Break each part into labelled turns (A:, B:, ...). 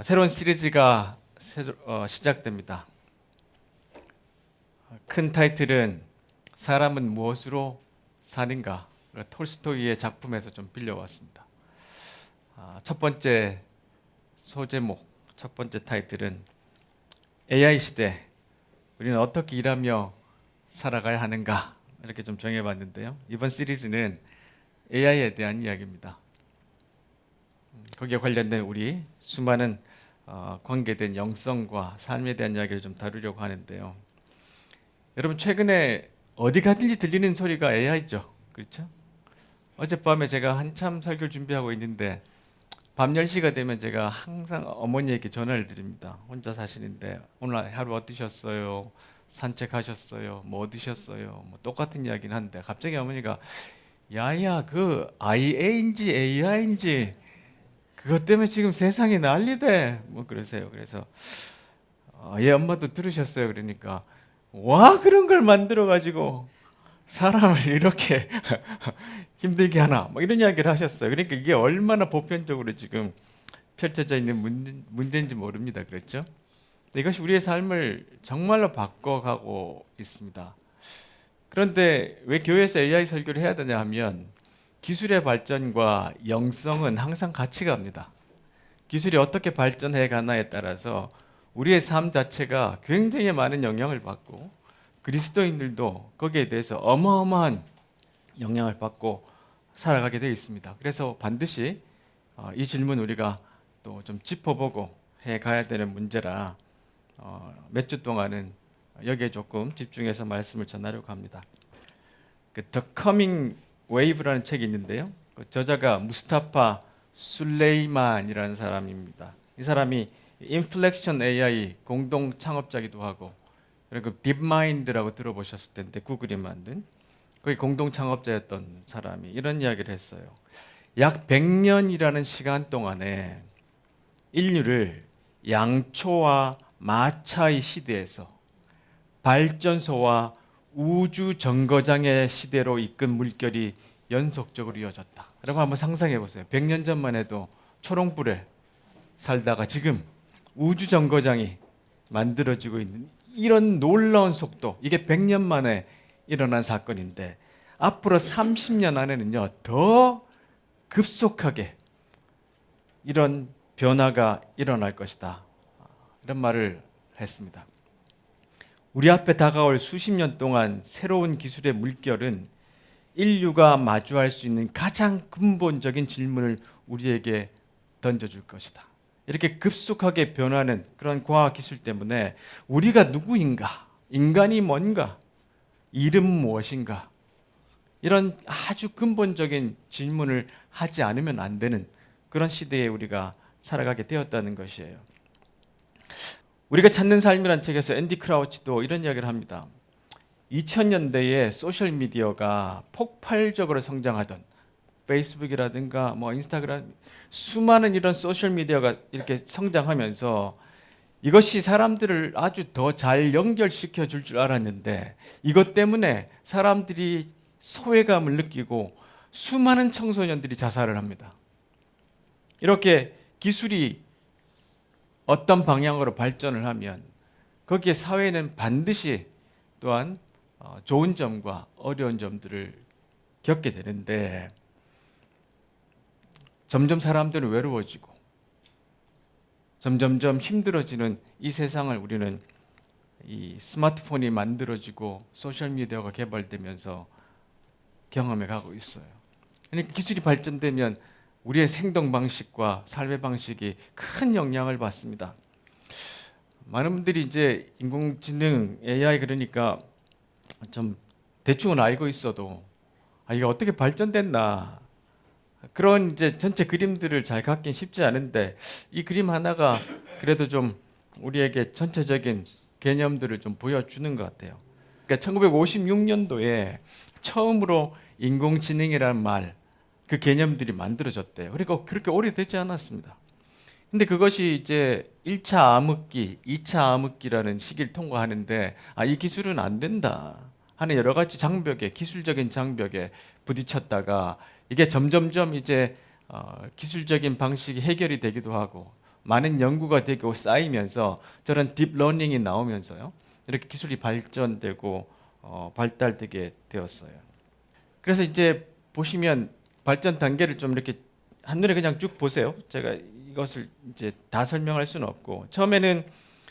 A: 새로운 시리즈가 시작됩니다. 큰 타이틀은 사람은 무엇으로 사는가? 톨스토이의 작품에서 좀 빌려왔습니다. 첫 번째 소제목, 첫 번째 타이틀은 AI 시대, 우리는 어떻게 일하며 살아가야 하는가? 이렇게 좀 정해봤는데요. 이번 시리즈는 AI에 대한 이야기입니다. 거기에 관련된 우리 수많은 관계된 영성과 삶에 대한 이야기를 좀 다루려고 하는데요. 여러분 최근에 어디 가든지 들리는 소리가 AI죠. 그렇죠? 어젯밤에 제가 한참 설교를 준비하고 있는데 밤 10시가 되면 제가 항상 어머니에게 전화를 드립니다. 혼자 사시는데 오늘 하루 어떠셨어요? 산책하셨어요? 뭐 드셨어요? 뭐 똑같은 이야기는 하는데 갑자기 어머니가 야야 그 IA인지 AI인지 그것 때문에 지금 세상이 난리대 뭐 그러세요. 그래서 얘 엄마도 들으셨어요. 그러니까 와 그런 걸 만들어 가지고 사람을 이렇게 힘들게 하나 뭐 이런 이야기를 하셨어요. 그러니까 이게 얼마나 보편적으로 지금 펼쳐져 있는 문제인지 모릅니다. 그렇죠? 이것이 우리의 삶을 정말로 바꿔가고 있습니다. 그런데 왜 교회에서 AI 설교를 해야 되냐 하면 기술의 발전과 영성은 항상 같이 갑니다. 기술이 어떻게 발전해 가나에 따라서 우리의 삶 자체가 굉장히 많은 영향을 받고 그리스도인들도 거기에 대해서 어마어마한 영향을 받고 살아가게 되어 있습니다. 그래서 반드시 이 질문 우리가 또 좀 짚어보고 해 가야 되는 문제라 몇 주 동안은 여기에 조금 집중해서 말씀을 전하려고 합니다. 그 The Coming Wave라는 책이 있는데요. 그 저자가 무스타파 술레이만이라는 사람입니다. 이 사람이 인플렉션 AI 공동 창업자기도 하고 그리고 딥마인드라고 들어보셨을 텐데 구글이 만든 거기 공동 창업자였던 사람이 이런 이야기를 했어요. 약 100년이라는 시간 동안에 인류를 양초와 마차의 시대에서 발전소와 우주 정거장의 시대로 이끈 물결이 연속적으로 이어졌다. 여러분 한번 상상해 보세요. 100년 전만 해도 초롱불에 살다가 지금 우주 정거장이 만들어지고 있는 이런 놀라운 속도, 이게 100년 만에 일어난 사건인데 앞으로 30년 안에는요 더 급속하게 이런 변화가 일어날 것이다. 이런 말을 했습니다. 우리 앞에 다가올 수십 년 동안 새로운 기술의 물결은 인류가 마주할 수 있는 가장 근본적인 질문을 우리에게 던져줄 것이다. 이렇게 급속하게 변하는 그런 과학기술 때문에 우리가 누구인가? 인간이 뭔가? 이름 무엇인가? 이런 아주 근본적인 질문을 하지 않으면 안 되는 그런 시대에 우리가 살아가게 되었다는 것이에요. 우리가 찾는 삶이란 책에서 앤디 크라우치도 이런 이야기를 합니다. 2000년대에 소셜미디어가 폭발적으로 성장하던 페이스북이라든가 뭐 인스타그램 수많은 이런 소셜미디어가 이렇게 성장하면서 이것이 사람들을 아주 더 잘 연결시켜 줄 줄 알았는데 이것 때문에 사람들이 소외감을 느끼고 수많은 청소년들이 자살을 합니다. 이렇게 기술이 어떤 방향으로 발전을 하면 거기에 사회는 반드시 또한 좋은 점과 어려운 점들을 겪게 되는데 점점 사람들은 외로워지고 점점점 힘들어지는 이 세상을 우리는 이 스마트폰이 만들어지고 소셜미디어가 개발되면서 경험해 가고 있어요. 그러니까 기술이 발전되면 우리의 생동 방식과 삶의 방식이 큰 영향을 받습니다. 많은 분들이 이제 인공지능 AI 그러니까 좀 대충은 알고 있어도 이게 어떻게 발전됐나 그런 이제 전체 그림들을 잘 갖긴 쉽지 않은데 이 그림 하나가 그래도 좀 우리에게 전체적인 개념들을 좀 보여주는 것 같아요. 그러니까 1956년도에 처음으로 인공지능이라는 말, 그 개념들이 만들어졌대요. 그러니까 그렇게 오래되지 않았습니다. 근데 그것이 이제 1차 암흑기, 2차 암흑기라는 시기를 통과하는데 이 기술은 안 된다 하는 여러 가지 장벽에, 기술적인 장벽에 부딪혔다가 이게 점점점 이제 기술적인 방식이 해결이 되기도 하고 많은 연구가 되고 쌓이면서 저런 딥러닝이 나오면서요. 이렇게 기술이 발전되고 발달되게 되었어요. 그래서 이제 보시면 발전 단계를 좀 이렇게 한눈에 그냥 쭉 보세요. 제가 이것을 이제 다 설명할 수는 없고, 처음에는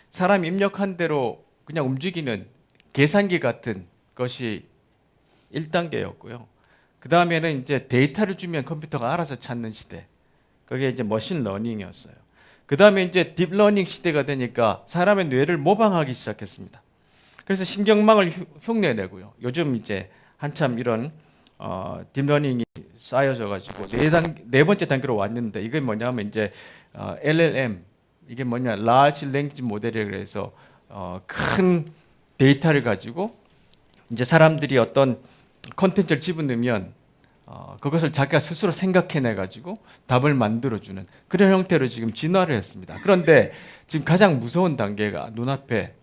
A: 사람 입력한 대로 그냥 움직이는 계산기 같은 것이 1단계였고요. 그 다음에는 이제 데이터를 주면 컴퓨터가 알아서 찾는 시대. 그게 이제 머신 러닝이었어요. 그 다음에 이제 딥러닝 시대가 되니까 사람의 뇌를 모방하기 시작했습니다. 그래서 신경망을 흉내내고요. 요즘 이제 한참 이런 딥러닝이 쌓여져 가지고 네 번째 단계로 왔는데, 이게 뭐냐면 이제 LLM, 이게 뭐냐, Large Language 모델이라고 해서 큰 데이터를 가지고 이제 사람들이 어떤 컨텐츠를 집어넣으면 그것을 자기가 스스로 생각해내 가지고 답을 만들어주는 그런 형태로 지금 진화를 했습니다. 그런데 지금 가장 무서운 단계가 눈앞에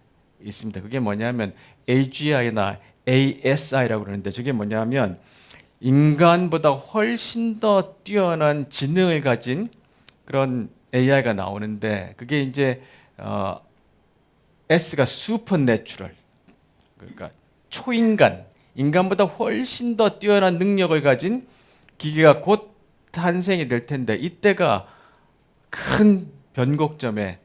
A: 있습니다. 그게 뭐냐면 AGI나 ASI라고 그러는데, 저게 뭐냐면 인간보다 훨씬 더 뛰어난 지능을 가진 그런 AI가 나오는데, 그게 이제 S가 슈퍼내추럴, 그러니까 초인간, 인간보다 훨씬 더 뛰어난 능력을 가진 기계가 곧 탄생이 될 텐데, 이때가 큰 변곡점에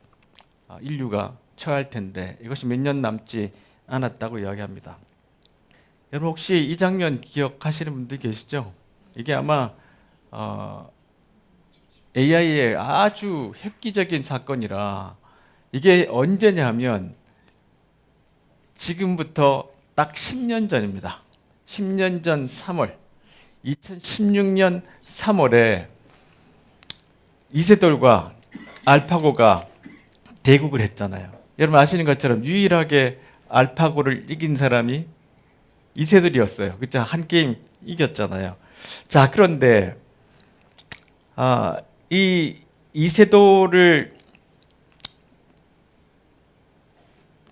A: 인류가 처할 텐데, 이것이 몇 년 남지 않았다고 이야기합니다. 여러분 혹시 이 장면 기억하시는 분들 계시죠? 이게 아마 AI의 아주 획기적인 사건이라, 이게 언제냐 하면 지금부터 딱 10년 전입니다. 10년 전 3월, 2016년 3월에 이세돌과 알파고가 대국을 했잖아요. 여러분 아시는 것처럼 유일하게 알파고를 이긴 사람이 이세돌이었어요. 그죠? 한 게임 이겼잖아요. 자, 그런데 이 이세돌을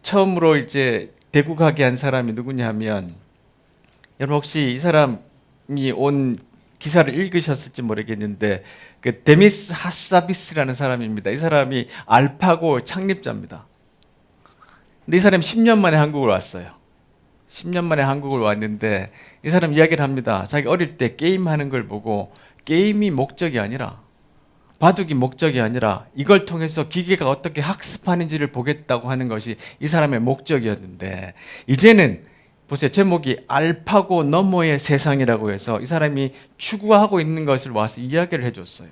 A: 처음으로 이제 대국하게 한 사람이 누구냐 하면, 여러분 혹시 이 사람이 온 기사를 읽으셨을지 모르겠는데, 그 데미스 하사비스라는 사람입니다. 이 사람이 알파고 창립자입니다. 근데 이 사람이 10년 만에 한국을 왔어요. 10년 만에 한국을 왔는데 이 사람 이야기를 합니다. 자기 어릴 때 게임하는 걸 보고, 게임이 목적이 아니라, 바둑이 목적이 아니라 이걸 통해서 기계가 어떻게 학습하는지를 보겠다고 하는 것이 이 사람의 목적이었는데, 이제는 보세요. 제목이 알파고 너머의 세상이라고 해서 이 사람이 추구하고 있는 것을 와서 이야기를 해줬어요.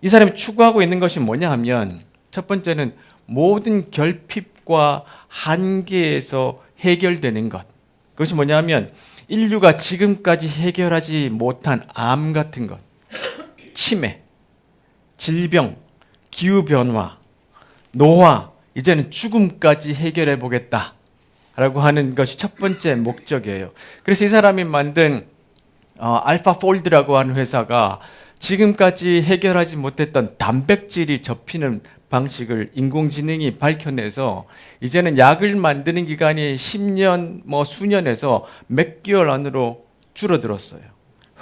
A: 이 사람이 추구하고 있는 것이 뭐냐 하면, 첫 번째는 모든 결핍과 한계에서 해결되는 것. 그것이 뭐냐 하면 인류가 지금까지 해결하지 못한 암 같은 것, 치매, 질병, 기후변화, 노화, 이제는 죽음까지 해결해 보겠다 라고 하는 것이 첫 번째 목적이에요. 그래서 이 사람이 만든 알파폴드라고 하는 회사가 지금까지 해결하지 못했던 단백질이 접히는 방식을 인공지능이 밝혀내서 이제는 약을 만드는 기간이 10년, 수년에서 몇 개월 안으로 줄어들었어요.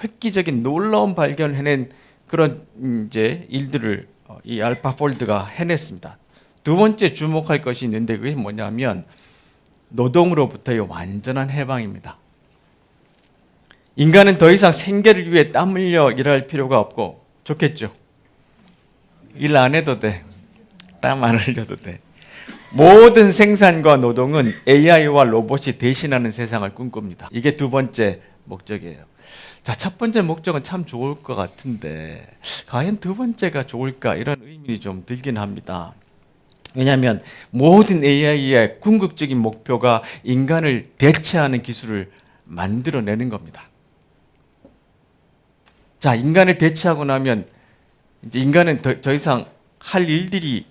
A: 획기적인 놀라운 발견을 해낸 그런 이제 일들을 이 알파폴드가 해냈습니다. 두 번째 주목할 것이 있는데, 그게 뭐냐면 노동으로부터의 완전한 해방입니다. 인간은 더 이상 생계를 위해 땀 흘려 일할 필요가 없고, 좋겠죠? 일 안 해도 돼. 땀 안 흘려도 돼. 모든 생산과 노동은 AI와 로봇이 대신하는 세상을 꿈꿉니다. 이게 두 번째 목적이에요. 자, 첫 번째 목적은 참 좋을 것 같은데 과연 두 번째가 좋을까, 이런 의문이 좀 들긴 합니다. 왜냐하면 모든 AI의 궁극적인 목표가 인간을 대체하는 기술을 만들어내는 겁니다. 자, 인간을 대체하고 나면 이제 인간은 더 이상 할 일들이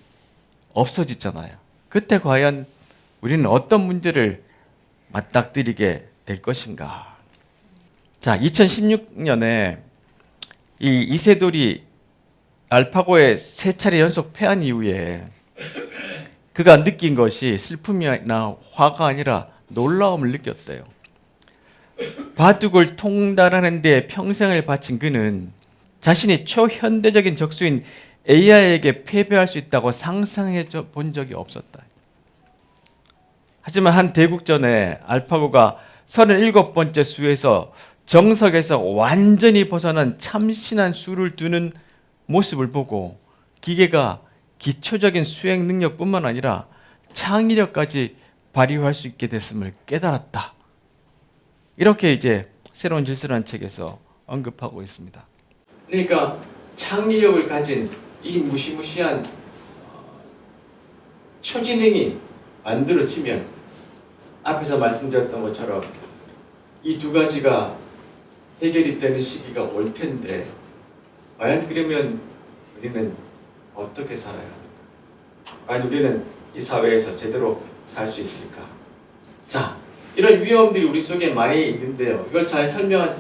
A: 없어지잖아요. 그때 과연 우리는 어떤 문제를 맞닥뜨리게 될 것인가? 자, 2016년에 이 이세돌이 알파고에 3차례 연속 패한 이후에 그가 느낀 것이 슬픔이나 화가 아니라 놀라움을 느꼈대요. 바둑을 통달하는 데 평생을 바친 그는 자신이 초현대적인 적수인 AI에게 패배할 수 있다고 상상해 본 적이 없었다. 하지만 한 대국전에 알파고가 37번째 수에서 정석에서 완전히 벗어난 참신한 수를 두는 모습을 보고 기계가 기초적인 수행 능력뿐만 아니라 창의력까지 발휘할 수 있게 됐음을 깨달았다. 이렇게 이제 새로운 질서라는 책에서 언급하고 있습니다. 그러니까 창의력을 가진 이 무시무시한 초지능이 만들어지면 앞에서 말씀드렸던 것처럼 이 두 가지가 해결이 되는 시기가 올 텐데 과연 그러면 우리는 어떻게 살아야 할까? 과연 우리는 이 사회에서 제대로 살 수 있을까? 자, 이런 위험들이 우리 속에 많이 있는데요. 이걸 잘 설명한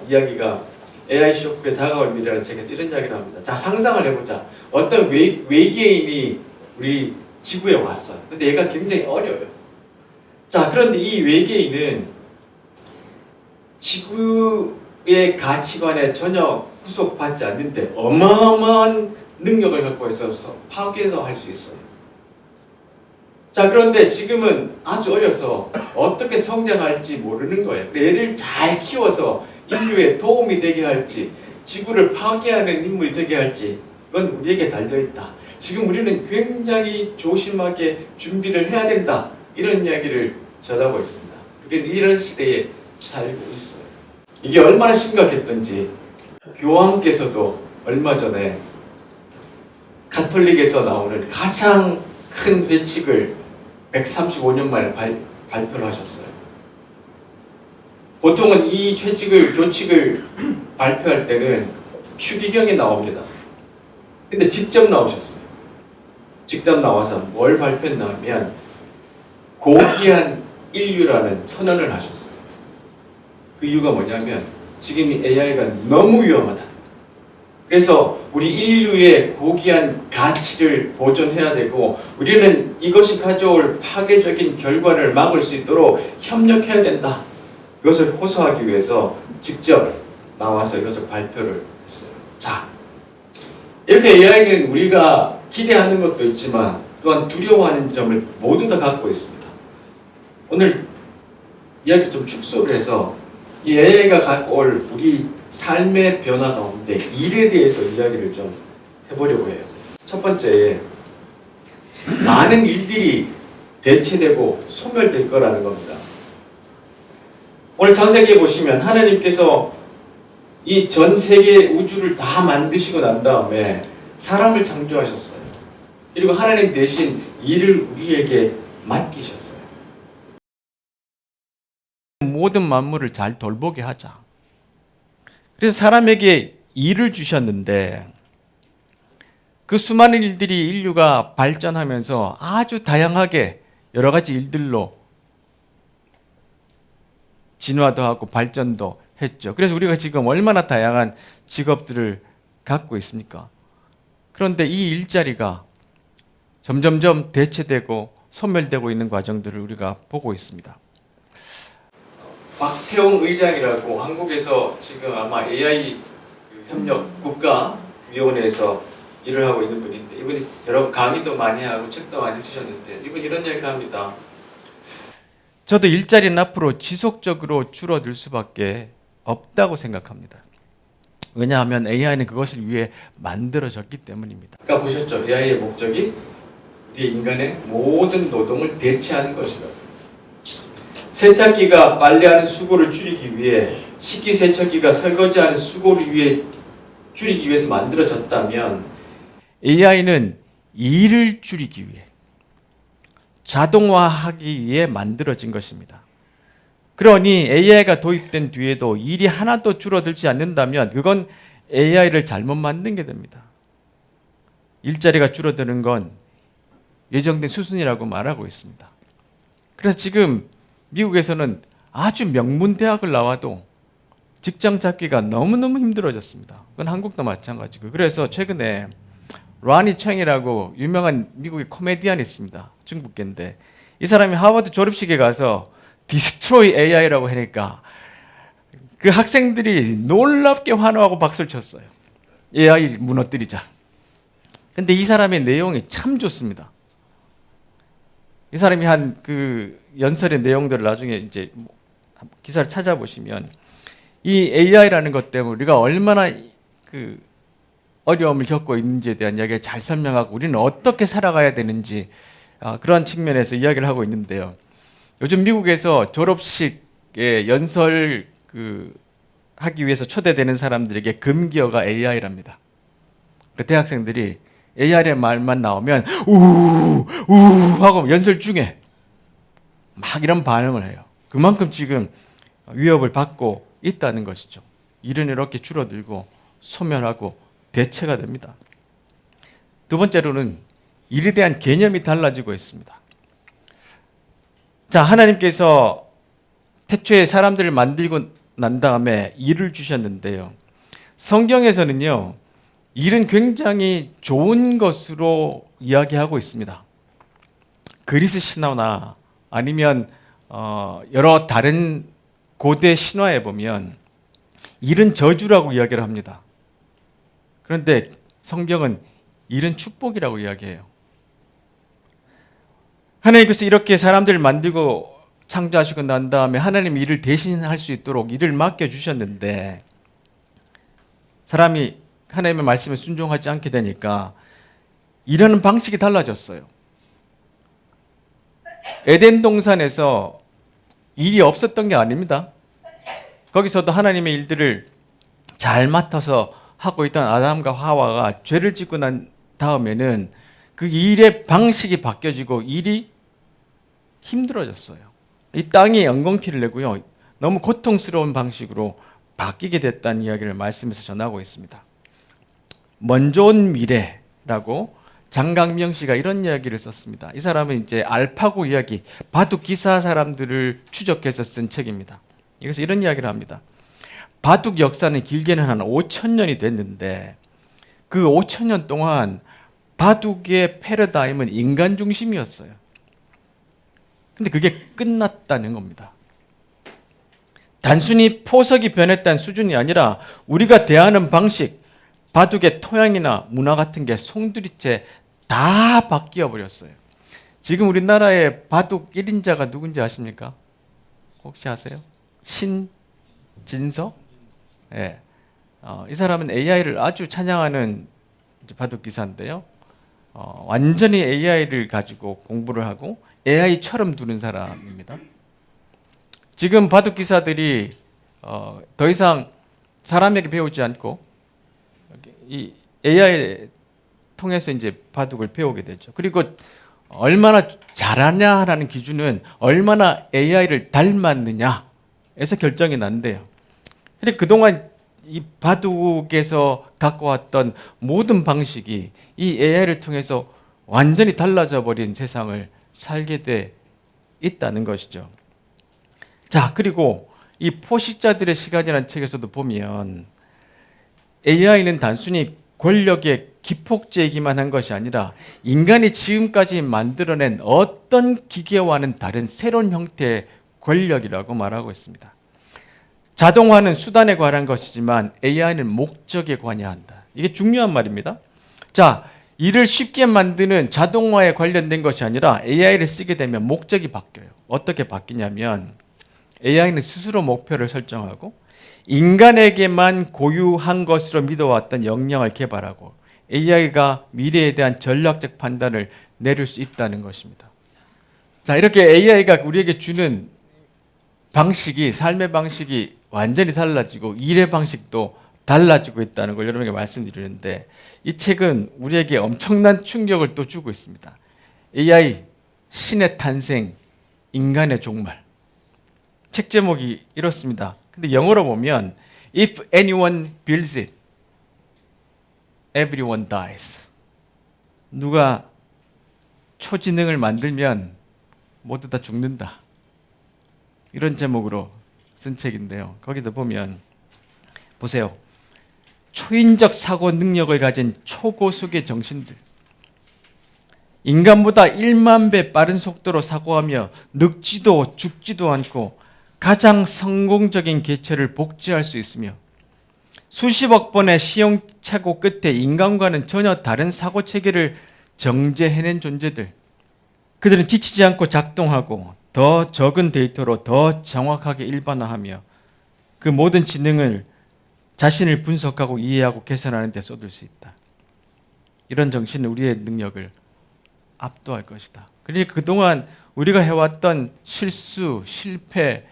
A: 이야기가 AI 쇼크에 다가올 미래라는 책에서 이런 이야기를 합니다. 자, 상상을 해보자. 어떤 외계인이 우리 지구에 왔어요. 근데 얘가 굉장히 어려워요. 자, 그런데 이 외계인은 지구의 가치관에 전혀 후속받지 않는데 어마어마한 능력을 갖고 있어서 파괴도 할 수 있어요. 자, 그런데 지금은 아주 어려서 어떻게 성장할지 모르는 거예요. 얘를 잘 키워서 인류에 도움이 되게 할지, 지구를 파괴하는 인물이 되게 할지, 그건 우리에게 달려있다. 지금 우리는 굉장히 조심하게 준비를 해야 된다. 이런 이야기를 전하고 있습니다. 우리는 이런 시대에 살고 있어요. 이게 얼마나 심각했던지 교황께서도 얼마 전에 가톨릭에서 나오는 가장 큰 회칙을 135년 만에 발표를 하셨어요. 보통은 이 교칙을 발표할 때는 추기경에 나옵니다. 근데 직접 나오셨어요. 직접 나와서 뭘 발표했냐면 고귀한 인류라는 선언을 하셨어요. 그 이유가 뭐냐면 지금 이 AI가 너무 위험하다. 그래서 우리 인류의 고귀한 가치를 보존해야 되고 우리는 이것이 가져올 파괴적인 결과를 막을 수 있도록 협력해야 된다. 이것을 호소하기 위해서 직접 나와서 이것을 발표를 했어요. 자, 이렇게 AI는 우리가 기대하는 것도 있지만 또한 두려워하는 점을 모두 다 갖고 있습니다. 오늘 이야기 좀 축소를 해서 이 AI가 갖고 올 우리 삶의 변화 가운데 일에 대해서 이야기를 좀 해보려고 해요. 첫 번째, 많은 일들이 대체되고 소멸될 거라는 겁니다. 오늘 창세기에 보시면 하나님께서 이 전 세계 우주를 다 만드시고 난 다음에 사람을 창조하셨어요. 그리고 하나님 대신 일을 우리에게 맡기셨어요. 모든 만물을 잘 돌보게 하자. 그래서 사람에게 일을 주셨는데 그 수많은 일들이 인류가 발전하면서 아주 다양하게 여러 가지 일들로 진화도 하고 발전도 했죠. 그래서 우리가 지금 얼마나 다양한 직업들을 갖고 있습니까? 그런데 이 일자리가 점점점 대체되고 소멸되고 있는 과정들을 우리가 보고 있습니다. 박태웅 의장이라고 한국에서 지금 아마 AI 협력 국가위원회에서 일을 하고 있는 분인데 이분이 여러 강의도 많이 하고 책도 많이 쓰셨는데 이분이 이런 얘기를 합니다. 저도 일자리는 앞으로 지속적으로 줄어들 수밖에 없다고 생각합니다. 왜냐하면 AI는 그것을 위해 만들어졌기 때문입니다. 아까 보셨죠? AI의 목적이 우리 인간의 모든 노동을 대체하는 것이라고. 세탁기가 빨래하는 수고를 줄이기 위해 식기세척기가 설거지하는 수고를 위해 줄이기 위해서 만들어졌다면 AI는 일을 줄이기 위해 자동화하기 위해 만들어진 것입니다. 그러니 AI가 도입된 뒤에도 일이 하나도 줄어들지 않는다면 그건 AI를 잘못 만든 게 됩니다. 일자리가 줄어드는 건 예정된 수순이라고 말하고 있습니다. 그래서 지금 미국에서는 아주 명문 대학을 나와도 직장 잡기가 너무너무 힘들어졌습니다. 그건 한국도 마찬가지고. 그래서 최근에 라니 챙이라고 유명한 미국의 코미디언이 있습니다. 중국계인데 이 사람이 하버드 졸업식에 가서 디스트로이 AI라고 하니까 그 학생들이 놀랍게 환호하고 박수를 쳤어요. AI 무너뜨리자. 근데 이 사람의 내용이 참 좋습니다. 이 사람이 한 그 연설의 내용들을 나중에 이제 기사를 찾아보시면 이 AI라는 것 때문에 우리가 얼마나 그 어려움을 겪고 있는지에 대한 이야기를 잘 설명하고 우리는 어떻게 살아가야 되는지 그런 측면에서 이야기를 하고 있는데요. 요즘 미국에서 졸업식에 연설 하기 위해서 초대되는 사람들에게 금기어가 AI랍니다. 그 대학생들이 AI의 말만 나오면 우우 하고 연설 중에 막 이런 반응을 해요. 그만큼 지금 위협을 받고 있다는 것이죠. 일은 이렇게 줄어들고 소멸하고 대체가 됩니다. 두 번째로는 일에 대한 개념이 달라지고 있습니다. 자, 하나님께서 태초에 사람들을 만들고 난 다음에 일을 주셨는데요. 성경에서는요, 일은 굉장히 좋은 것으로 이야기하고 있습니다. 그리스 신화나 아니면 여러 다른 고대 신화에 보면 일은 저주라고 이야기를 합니다. 그런데 성경은 일은 축복이라고 이야기해요. 하나님께서 이렇게 사람들을 만들고 창조하시고 난 다음에 하나님 일을 대신할 수 있도록 일을 맡겨주셨는데 사람이 하나님의 말씀에 순종하지 않게 되니까 일하는 방식이 달라졌어요. 에덴 동산에서 일이 없었던 게 아닙니다. 거기서도 하나님의 일들을 잘 맡아서 하고 있던 아담과 하와가 죄를 짓고 난 다음에는 그 일의 방식이 바뀌어지고 일이 힘들어졌어요. 이 땅이 엉겅퀴를 내고요. 너무 고통스러운 방식으로 바뀌게 됐다는 이야기를 말씀에서 전하고 있습니다. 먼저 온 미래라고 장강명 씨가 이런 이야기를 썼습니다. 이 사람은 이제 알파고 이야기, 바둑 기사 사람들을 추적해서 쓴 책입니다. 여기서 이런 이야기를 합니다. 바둑 역사는 길게는 한 5,000년이 됐는데 그 5,000년 동안 바둑의 패러다임은 인간 중심이었어요. 근데 그게 끝났다는 겁니다. 단순히 포석이 변했다는 수준이 아니라 우리가 대하는 방식, 바둑의 토양이나 문화 같은 게 송두리째 다 바뀌어 버렸어요. 지금 우리나라의 바둑 1인자가 누군지 아십니까? 혹시 아세요? 신진서? 예. 이 사람은 AI를 아주 찬양하는 바둑 기사인데요. 완전히 AI를 가지고 공부를 하고 AI처럼 두는 사람입니다. 지금 바둑 기사들이 더 이상 사람에게 배우지 않고 이 AI 통해서 이제 바둑을 배우게 되죠. 그리고 얼마나 잘하냐라는 기준은 얼마나 AI를 닮았느냐에서 결정이 난대요. 근데 그동안 이 바둑에서 갖고 왔던 모든 방식이 이 AI를 통해서 완전히 달라져 버린 세상을 살게 돼 있다는 것이죠. 자, 그리고 이 포식자들의 시간이라는 책에서도 보면 AI는 단순히 권력의 기폭제이기만 한 것이 아니라 인간이 지금까지 만들어낸 어떤 기계와는 다른 새로운 형태의 권력이라고 말하고 있습니다. 자동화는 수단에 관한 것이지만 AI는 목적에 관여한다. 이게 중요한 말입니다. 자, 일을 쉽게 만드는 자동화에 관련된 것이 아니라 AI를 쓰게 되면 목적이 바뀌어요. 어떻게 바뀌냐면 AI는 스스로 목표를 설정하고 인간에게만 고유한 것으로 믿어왔던 역량을 개발하고 AI가 미래에 대한 전략적 판단을 내릴 수 있다는 것입니다. 자, 이렇게 AI가 우리에게 주는 방식이, 삶의 방식이 완전히 달라지고 일의 방식도 달라지고 있다는 걸 여러분에게 말씀드리는데 이 책은 우리에게 엄청난 충격을 또 주고 있습니다. AI, 신의 탄생, 인간의 종말. 책 제목이 이렇습니다. 근데 영어로 보면 If anyone builds it, everyone dies. 누가 초지능을 만들면 모두 다 죽는다. 이런 제목으로 쓴 책인데요. 거기도 보면 보세요. 초인적 사고 능력을 가진 초고속의 정신들. 인간보다 1만 배 빠른 속도로 사고하며 늙지도 죽지도 않고 가장 성공적인 개체를 복제할 수 있으며 수십억 번의 시행착오 끝에 인간과는 전혀 다른 사고 체계를 정제해낸 존재들. 그들은 지치지 않고 작동하고 더 적은 데이터로 더 정확하게 일반화하며 그 모든 지능을 자신을 분석하고 이해하고 개선하는 데 쏟을 수 있다. 이런 정신은 우리의 능력을 압도할 것이다. 그러니까 그동안 우리가 해왔던 실수, 실패,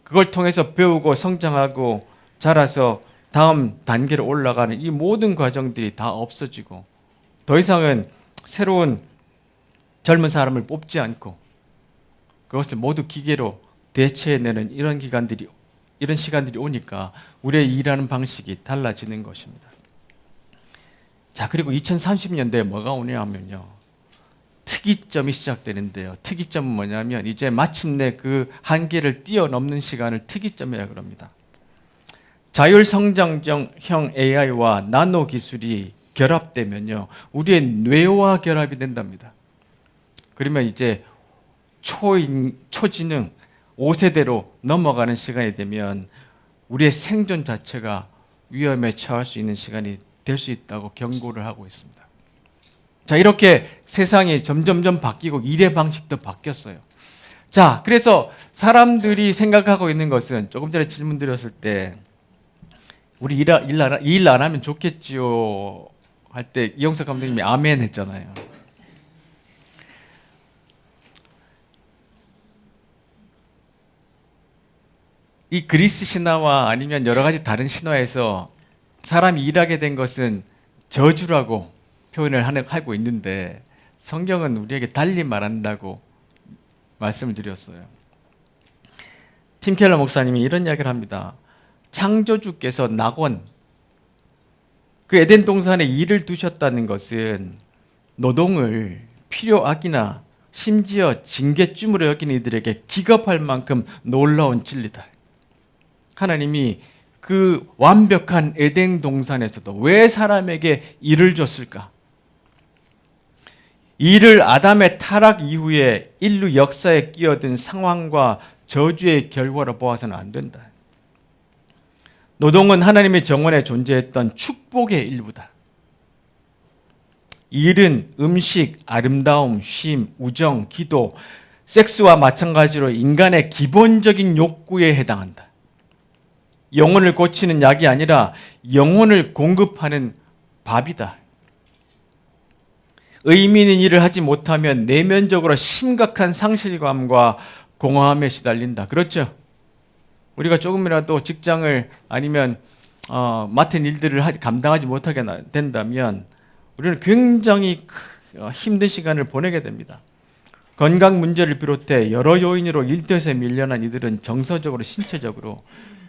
A: 그걸 통해서 배우고 성장하고 자라서 다음 단계로 올라가는 이 모든 과정들이 다 없어지고 더 이상은 새로운 젊은 사람을 뽑지 않고 그것을 모두 기계로 대체해내는 이런 시간들이 오니까 우리의 일하는 방식이 달라지는 것입니다. 자, 그리고 2030년대에 뭐가 오냐면요. 특이점이 시작되는데요. 특이점은 뭐냐면 이제 마침내 그 한계를 뛰어넘는 시간을 특이점이라고 그럽니다. 자율성장형 AI와 나노 기술이 결합되면요. 우리의 뇌와 결합이 된답니다. 그러면 이제 초지능 5세대로 넘어가는 시간이 되면 우리의 생존 자체가 위험에 처할 수 있는 시간이 될 수 있다고 경고를 하고 있습니다. 자, 이렇게 세상이 점점점 바뀌고 일의 방식도 바뀌었어요. 자, 그래서 사람들이 생각하고 있는 것은 조금 전에 질문 드렸을 때 우리 일 안 하면 좋겠지요 할 때 이영석 감독님이 아멘 했잖아요. 이 그리스 신화와 아니면 여러 가지 다른 신화에서 사람이 일하게 된 것은 저주라고 표현을 하고 있는데 성경은 우리에게 달리 말한다고 말씀을 드렸어요. 팀 켈러 목사님이 이런 이야기를 합니다. 창조주께서 낙원, 그 에덴 동산에 일을 두셨다는 것은 노동을 필요악이나 심지어 징계쯤으로 여기는 이들에게 기겁할 만큼 놀라운 진리다. 하나님이 그 완벽한 에덴 동산에서도 왜 사람에게 일을 줬을까? 이를 아담의 타락 이후에 인류 역사에 끼어든 상황과 저주의 결과로 보아서는 안 된다. 노동은 하나님의 정원에 존재했던 축복의 일부다. 일은 음식, 아름다움, 쉼, 우정, 기도, 섹스와 마찬가지로 인간의 기본적인 욕구에 해당한다. 영혼을 고치는 약이 아니라 영혼을 공급하는 밥이다. 의미 있는 일을 하지 못하면 내면적으로 심각한 상실감과 공허함에 시달린다. 그렇죠? 우리가 조금이라도 직장을 아니면 맡은 일들을 감당하지 못하게 된다면 우리는 굉장히 힘든 시간을 보내게 됩니다. 건강 문제를 비롯해 여러 요인으로 일터에서 밀려난 이들은 정서적으로, 신체적으로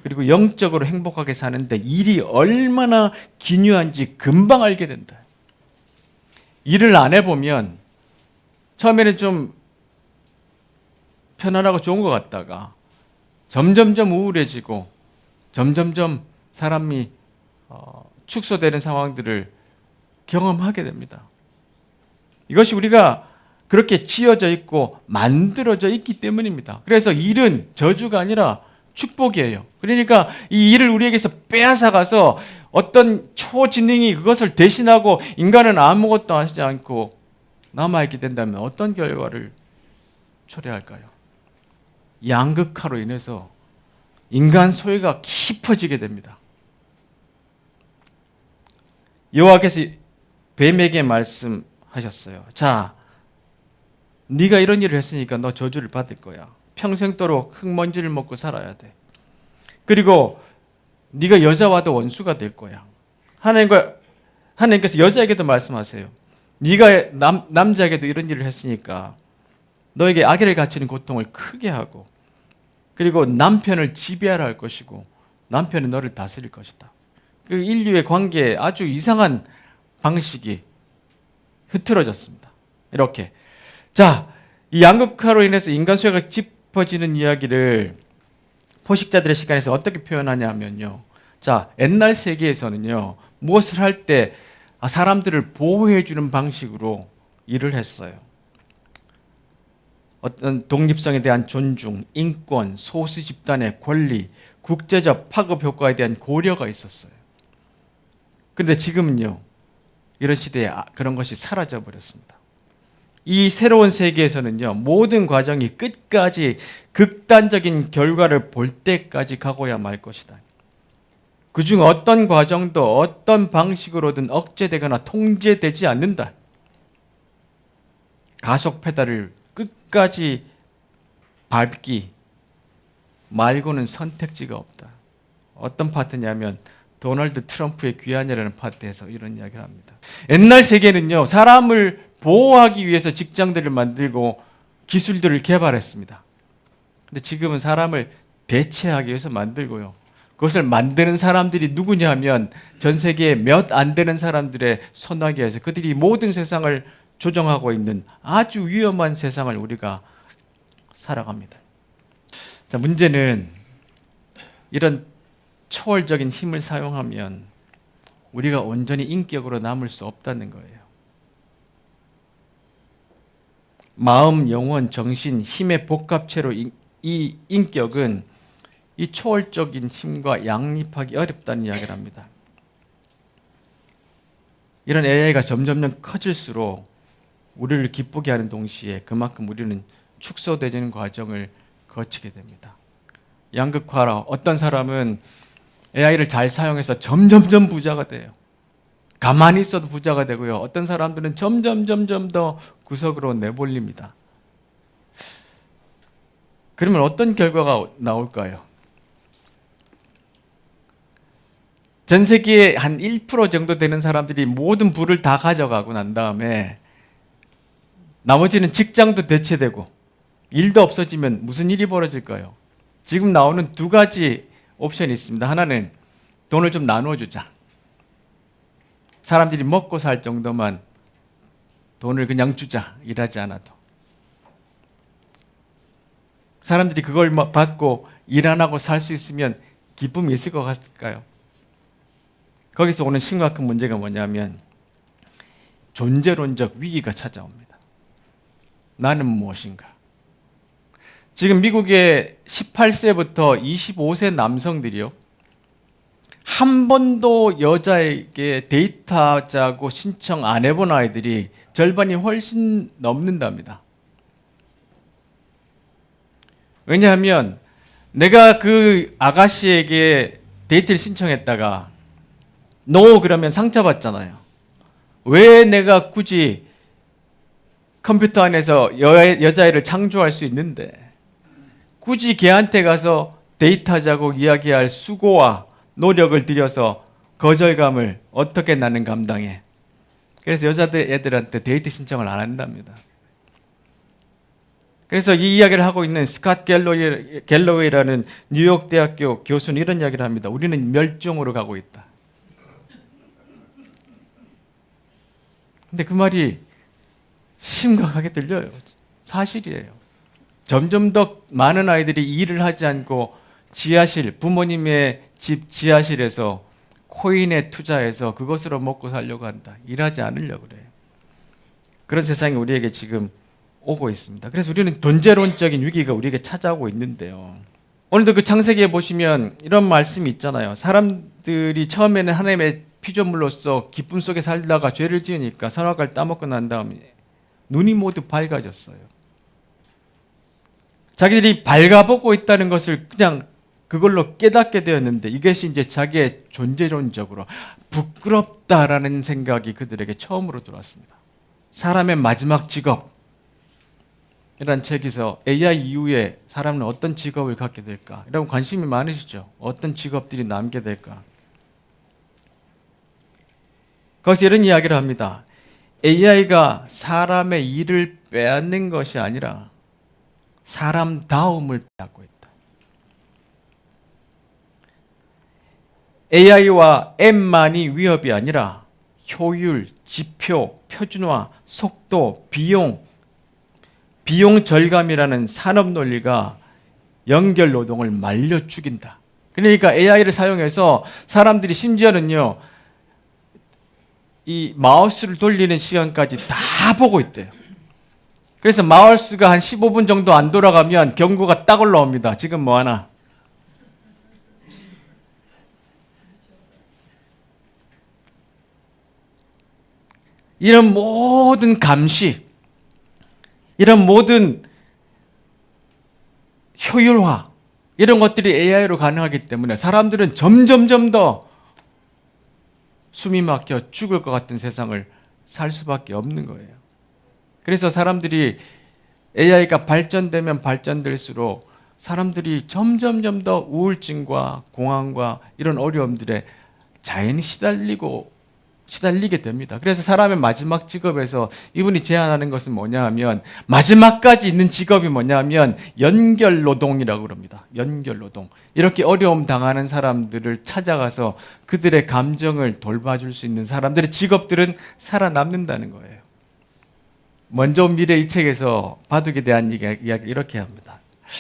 A: 그리고 영적으로 행복하게 사는데 일이 얼마나 기묘한지 금방 알게 된다. 일을 안 해보면 처음에는 좀 편안하고 좋은 것 같다가 점점점 우울해지고 점점점 사람이 축소되는 상황들을 경험하게 됩니다. 이것이 우리가 그렇게 지어져 있고 만들어져 있기 때문입니다. 그래서 일은 저주가 아니라 축복이에요. 그러니까 이 일을 우리에게서 빼앗아가서 어떤 초지능이 그것을 대신하고 인간은 아무것도 하지 않고 남아있게 된다면 어떤 결과를 초래할까요? 양극화로 인해서 인간 소외가 깊어지게 됩니다. 여호와께서 뱀에게 말씀하셨어요. 자, 네가 이런 일을 했으니까 너 저주를 받을 거야. 평생도록 흙먼지를 먹고 살아야 돼. 그리고 네가 여자와도 원수가 될 거야. 하나님께서 여자에게도 말씀하세요. 네가 남자에게도 이런 일을 했으니까 너에게 아기를 갖추는 고통을 크게 하고 그리고 남편을 지배하라 할 것이고 남편은 너를 다스릴 것이다. 그 인류의 관계에 아주 이상한 방식이 흐트러졌습니다. 이렇게. 자, 이 양극화로 인해서 인간 소외가 짚어지는 이야기를 포식자들의 시간에서 어떻게 표현하냐면요. 자, 옛날 세계에서는요. 무엇을 할 때 사람들을 보호해주는 방식으로 일을 했어요. 어떤 독립성에 대한 존중, 인권, 소수 집단의 권리, 국제적 파급 효과에 대한 고려가 있었어요. 그런데 지금은요, 이런 시대에 그런 것이 사라져 버렸습니다. 이 새로운 세계에서는요, 모든 과정이 끝까지 극단적인 결과를 볼 때까지 가고야 말 것이다. 그중 어떤 과정도 어떤 방식으로든 억제되거나 통제되지 않는다. 가속 페달을 끝까지 밟기 말고는 선택지가 없다. 어떤 파트냐면 도널드 트럼프의 귀환이라는 파트에서 이런 이야기를 합니다. 옛날 세계는요, 사람을 보호하기 위해서 직장들을 만들고 기술들을 개발했습니다. 근데 지금은 사람을 대체하기 위해서 만들고요. 그것을 만드는 사람들이 누구냐 하면 전 세계에 몇 안 되는 사람들의 손아귀에서 그들이 모든 세상을 조정하고 있는 아주 위험한 세상을 우리가 살아갑니다. 자, 문제는 이런 초월적인 힘을 사용하면 우리가 온전히 인격으로 남을 수 없다는 거예요. 마음, 영혼, 정신, 힘의 복합체로 이 인격은 이 초월적인 힘과 양립하기 어렵다는 이야기를 합니다. 이런 AI가 점점 커질수록 우리를 기쁘게 하는 동시에 그만큼 우리는 축소되는 과정을 거치게 됩니다. 양극화라 어떤 사람은 AI를 잘 사용해서 점점 부자가 돼요. 가만히 있어도 부자가 되고요. 어떤 사람들은 점점 더 구석으로 내몰립니다. 그러면 어떤 결과가 나올까요? 전 세계에 한 1% 정도 되는 사람들이 모든 부를 다 가져가고 난 다음에 나머지는 직장도 대체되고 일도 없어지면 무슨 일이 벌어질까요? 지금 나오는 두 가지 옵션이 있습니다. 하나는 돈을 좀 나눠주자. 사람들이 먹고 살 정도만 돈을 그냥 주자. 일하지 않아도. 사람들이 그걸 받고 일 안 하고 살 수 있으면 기쁨이 있을 것 같을까요? 거기서 오는 심각한 문제가 뭐냐면 존재론적 위기가 찾아옵니다. 나는 무엇인가? 지금 미국의 18세부터 25세 남성들이요, 한 번도 여자에게 데이트하자고 신청 안 해본 아이들이 절반이 훨씬 넘는답니다. 왜냐하면 내가 그 아가씨에게 데이트를 신청했다가 NO 그러면 상처받잖아요. 왜 내가 굳이 컴퓨터 안에서 여자애를 창조할 수 있는데 굳이 걔한테 가서 데이트하자고 이야기할 수고와 노력을 들여서 거절감을 어떻게 나는 감당해? 그래서 여자애들한테 데이트 신청을 안 한답니다. 그래서 이 이야기를 하고 있는 스캇 갤러웨이라는 뉴욕 대학교 교수는 이런 이야기를 합니다. 우리는 멸종으로 가고 있다. 근데 그 말이 심각하게 들려요. 사실이에요. 점점 더 많은 아이들이 일을 하지 않고 지하실, 부모님의 집 지하실에서 코인에 투자해서 그것으로 먹고 살려고 한다. 일하지 않으려고 그래요. 그런 세상이 우리에게 지금 오고 있습니다. 그래서 우리는 존재론적인 위기가 우리에게 찾아오고 있는데요. 오늘도 그 창세기에 보시면 이런 말씀이 있잖아요. 사람들이 처음에는 하나님의 피조물로서 기쁨 속에 살다가 죄를 지으니까 선악과를 따먹고 난 다음에 눈이 모두 밝아졌어요. 자기들이 밝아보고 있다는 것을 그냥 그걸로 깨닫게 되었는데 이것이 이제 자기의 존재론적으로 부끄럽다라는 생각이 그들에게 처음으로 들어왔습니다. 사람의 마지막 직업 이란 책에서 AI 이후에 사람은 어떤 직업을 갖게 될까? 여러분 관심이 많으시죠? 어떤 직업들이 남게 될까? 거기서 이런 이야기를 합니다. AI가 사람의 일을 빼앗는 것이 아니라 사람다움을 빼앗고 있다. AI와 M만이 위협이 아니라 효율, 지표, 표준화, 속도, 비용 절감이라는 산업 논리가 연결 노동을 말려 죽인다. 그러니까 AI를 사용해서 사람들이 심지어는요, 이 마우스를 돌리는 시간까지 다 보고 있대요. 그래서 마우스가 한 15분 정도 안 돌아가면 경고가 딱 올라옵니다. 지금 뭐 하나? 이런 모든 감시, 이런 모든 효율화, 이런 것들이 AI로 가능하기 때문에 사람들은 점점점 더 숨이 막혀 죽을 것 같은 세상을 살 수밖에 없는 거예요. 그래서 사람들이 AI가 발전되면 발전될수록 사람들이 점점점 더 우울증과 공황과 이런 어려움들에 자연히 시달리게 됩니다. 그래서 사람의 마지막 직업에서 이분이 제안하는 것은 뭐냐 하면, 마지막까지 있는 직업이 뭐냐 하면 연결노동이라고 그럽니다. 연결노동. 이렇게 어려움 당하는 사람들을 찾아가서 그들의 감정을 돌봐줄 수 있는 사람들의 직업들은 살아남는다는 거예요. 먼저 온 미래 이 책에서 바둑에 대한 이야기 이렇게 합니다.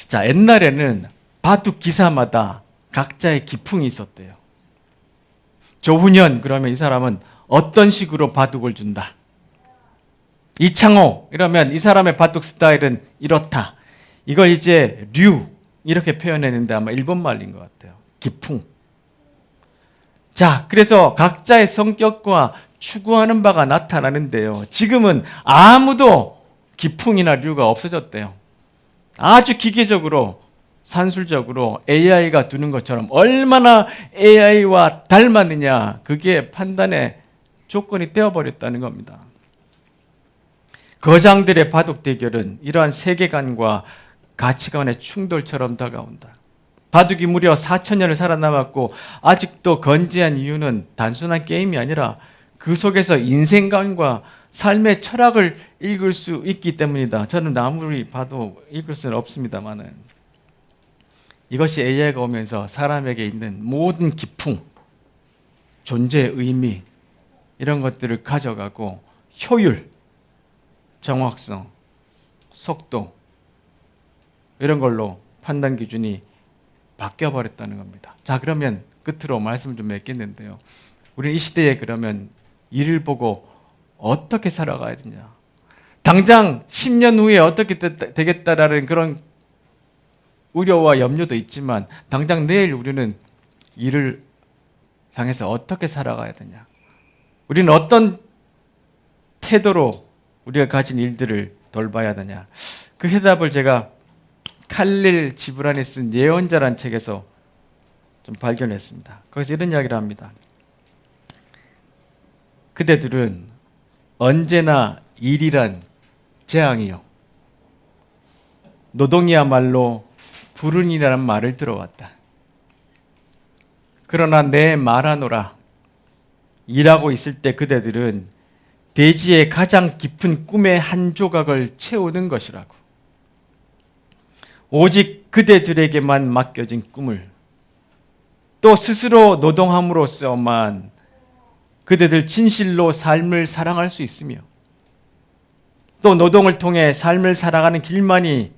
A: 자, 옛날에는 바둑 기사마다 각자의 기풍이 있었대요. 조훈현, 그러면 이 사람은 어떤 식으로 바둑을 준다. 이창호, 이러면 이 사람의 바둑 스타일은 이렇다. 이걸 이제 류, 이렇게 표현했는데 아마 일본 말인 것 같아요. 기풍. 자, 그래서 각자의 성격과 추구하는 바가 나타나는데요. 지금은 아무도 기풍이나 류가 없어졌대요. 아주 기계적으로, 산술적으로 AI가 두는 것처럼 얼마나 AI와 닮았느냐, 그게 판단의 조건이 되어버렸다는 겁니다. 거장들의 바둑 대결은 이러한 세계관과 가치관의 충돌처럼 다가온다. 바둑이 무려 4,000년을 살아남았고 아직도 건재한 이유는 단순한 게임이 아니라 그 속에서 인생관과 삶의 철학을 읽을 수 있기 때문이다. 저는 아무리 봐도 읽을 수는 없습니다만은, 이것이 AI가 오면서 사람에게 있는 모든 기풍, 존재의 의미, 이런 것들을 가져가고 효율, 정확성, 속도, 이런 걸로 판단 기준이 바뀌어버렸다는 겁니다. 자, 그러면 끝으로 말씀을 좀 맺겠는데요. 우리는 이 시대에 그러면 이를 보고 어떻게 살아가야 되냐, 당장 10년 후에 어떻게 되겠다라는 그런 우려와 염려도 있지만, 당장 내일 우리는 이를 향해서 어떻게 살아가야 되냐, 우리는 어떤 태도로 우리가 가진 일들을 돌봐야 되냐, 그 해답을 제가 칼릴 지브란이 쓴 예언자라는 책에서 좀 발견했습니다. 거기서 이런 이야기를 합니다. 그대들은 언제나 일이란 재앙이요, 노동이야말로 불운이라는 말을 들어왔다. 그러나 내 말하노라, 일하고 있을 때 그대들은 대지의 가장 깊은 꿈의 한 조각을 채우는 것이라고. 오직 그대들에게만 맡겨진 꿈을, 또 스스로 노동함으로써만 그대들 진실로 삶을 사랑할 수 있으며, 또 노동을 통해 삶을 살아가는 길만이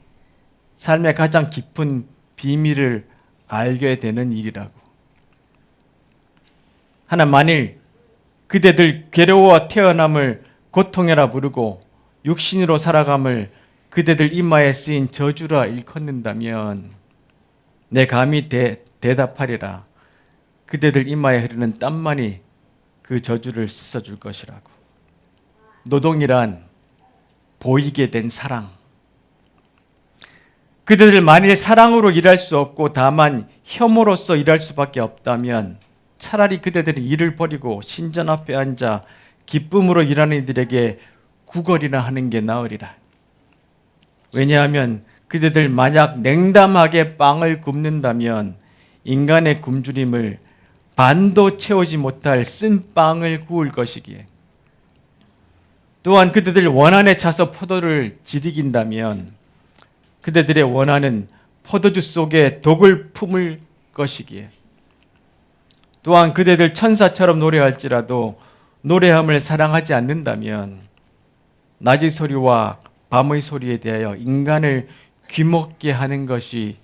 A: 삶의 가장 깊은 비밀을 알게 되는 일이라고. 하나, 만일 그대들 괴로워 태어남을 고통이라 부르고 육신으로 살아감을 그대들 이마에 쓰인 저주라 일컫는다면 내 감히 대답하리라. 그대들 이마에 흐르는 땀만이 그 저주를 씻어줄 것이라고. 노동이란 보이게 된 사랑. 그대들 만일 사랑으로 일할 수 없고 다만 혐오로서 일할 수밖에 없다면 차라리 그대들이 일을 버리고 신전 앞에 앉아 기쁨으로 일하는 이들에게 구걸이나 하는 게 나으리라. 왜냐하면 그대들 만약 냉담하게 빵을 굽는다면 인간의 굶주림을 반도 채우지 못할 쓴 빵을 구울 것이기에, 또한 그대들 원한에 차서 포도를 지리긴다면 그대들의 원한은 포도주 속에 독을 품을 것이기에, 또한 그대들 천사처럼 노래할지라도 노래함을 사랑하지 않는다면 낮의 소리와 밤의 소리에 대하여 인간을 귀먹게 하는 것이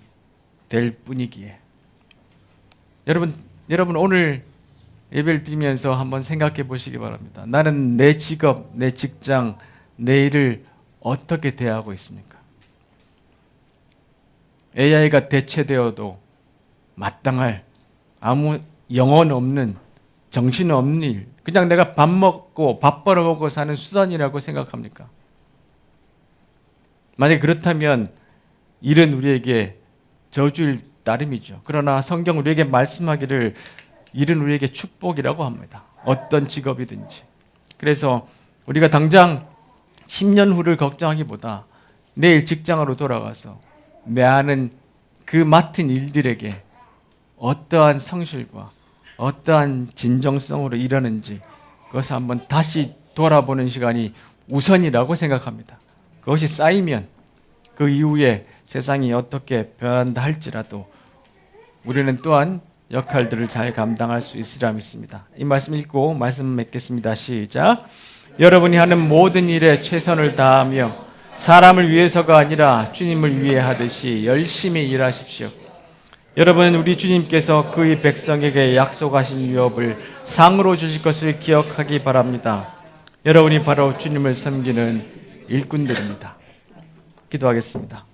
A: 될 뿐이기에. 여러분 오늘 예배를 드리면서 한번 생각해 보시기 바랍니다. 나는 내 직업, 내 직장, 내 일을 어떻게 대하고 있습니까? AI가 대체되어도 마땅할 아무 영혼 없는, 정신 없는 일, 그냥 내가 밥 먹고 밥 벌어먹고 사는 수단이라고 생각합니까? 만약 그렇다면 일은 우리에게 저주일 따름이죠. 그러나 성경 우리에게 말씀하기를 일은 우리에게 축복이라고 합니다. 어떤 직업이든지. 그래서 우리가 당장 10년 후를 걱정하기보다 내일 직장으로 돌아가서 내 아는 그 맡은 일들에게 어떠한 성실과 어떠한 진정성으로 일하는지 그것을 한번 다시 돌아보는 시간이 우선이라고 생각합니다. 그것이 쌓이면 그 이후에 세상이 어떻게 변한다 할지라도 우리는 또한 역할들을 잘 감당할 수 있으리라 믿습니다. 이 말씀 읽고 말씀 맺겠습니다. 시작. 여러분이 하는 모든 일에 최선을 다하며 사람을 위해서가 아니라 주님을 위해 하듯이 열심히 일하십시오. 여러분은 우리 주님께서 그의 백성에게 약속하신 유업을 상으로 주실 것을 기억하기 바랍니다. 여러분이 바로 주님을 섬기는 일꾼들입니다. 기도하겠습니다.